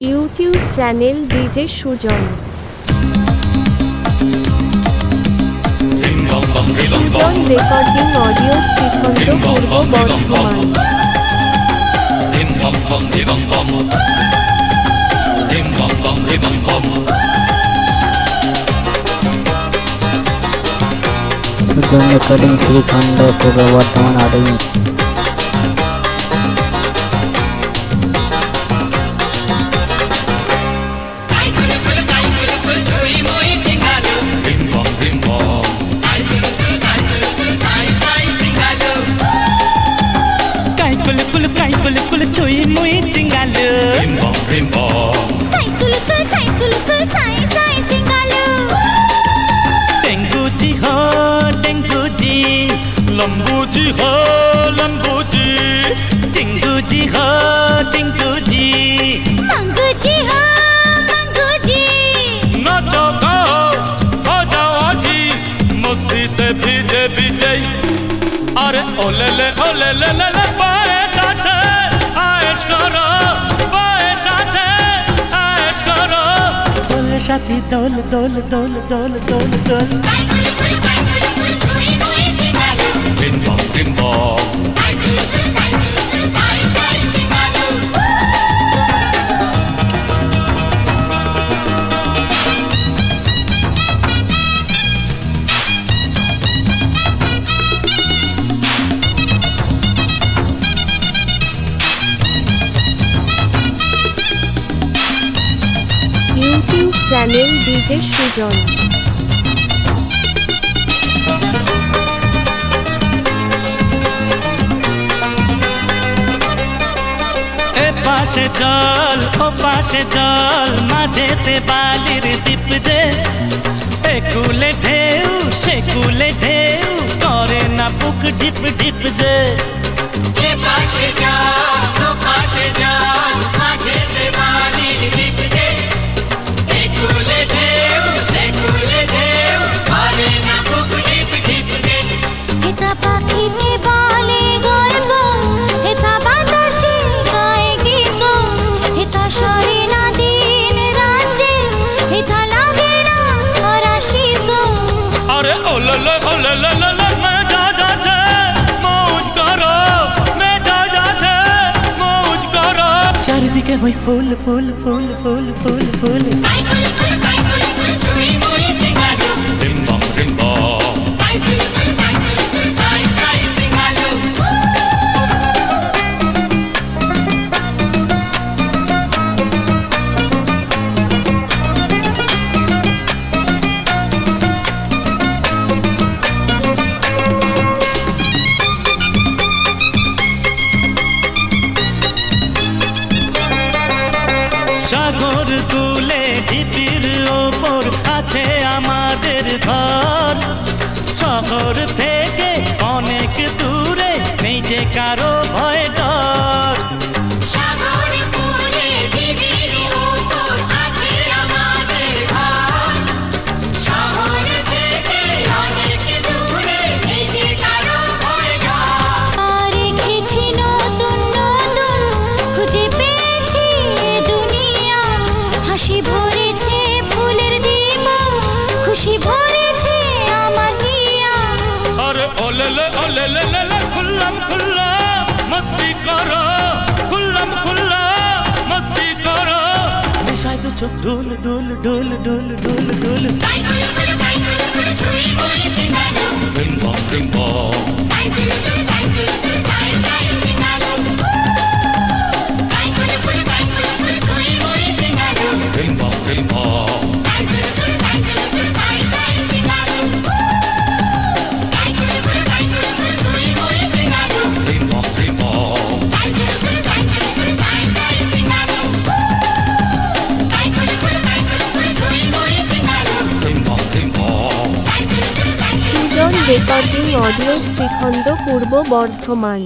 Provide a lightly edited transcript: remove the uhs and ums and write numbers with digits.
YouTube channel DJ Sujan. Sujan recording audio Srikhanda Purba Bardhaman. Sujan recording shrikhand Purba Bardhaman আডমি। लंबू जी हो लंबू जी, चिंगू जी हो चिंगू जी, मंगू जी हो मंगू जी, नाचो गाओ हो जाओ जी, मस्ती ते भीजे भीजे। अरे ओले ले पाए साथे आएश करो, पाए साथे आएश करो, बोले साथी दोल दोल दोल दोल दोल दोल। Bim bom bim bom, sai sai sai sai sai singalo. YouTube channel DJ Sujan. পাশে জল ও পাশে জল, মাঝেতে বালির দ্বীপ যে, একুলে ঢেউ সেকুলে ঢেউ, করে না বুক ঢিপ ঢিপ যে। এ পাশে জল ও পাশে জল, মাঝেতে বালির দ্বীপ যে, একুলে ঢেউ সেকুলে ঢেউ, করে না বুক ঢিপ ঢিপ যে। এটা পাখিতে বলে গল্প, এটা বাতাসে গায় গীত, এটা সরে না দিন রাজ্যে, এটা লাগে না খরা শীত। अरे ओले मैं जा छे मौज करो, मैं जा छे मौज करो। चारिदिके हई फूल फूल फूल फूल फूल फूल, ছুঁই মুই চিঙ্গালো, रिम बम সাই সুই সুই সাই সুই সুই সাই সাই সিঙ্গালো। সাগর কুলে ঢিপির ওপর আছে আমাদের ঘর, শহর থেকে অনেক দূরে নেই যে কারো ভয় ডর। সাগর কূলে ঢিবির ওপর আছে আমাদের ঘর, শহর থেকে অনেক দূরে এই যে কারো ভয় ডর। আর রেখেছি নতুন নতুন, খুঁজে পেয়েছি দুনিয়া, হাসি ভরেছে ফুলের দ্বীপ, খুশি ভরেছে আমার হিয়া। अरे ओले खुल्लम खुल्ला मस्ती करो, खुल्लम खुल्ला मस्ती करो। नेशाय तो चुप डोल डोल डोल डोल डोल डोल, ছুঁই মুই চিঙ্গালো, रिम बम সাই সুই সুই সাই সুই সুই সাই সাই সিঙ্গালো। ছুঁই মুই চিঙ্গালো, रिम बम সাই সুই সুই সাই সুই সুই সাই সাই সিঙ্গালো। ছুঁই মুই চিঙ্গালো, रिम बम সাই সুই সুই সাই সুই সুই সাই সাই সিঙ্গালো। ছুঁই মুই চিঙ্গালো, रिम बम সাই সুই সুই সাই সুই। Sujan recording audio Srikhanda Purba Bardhaman.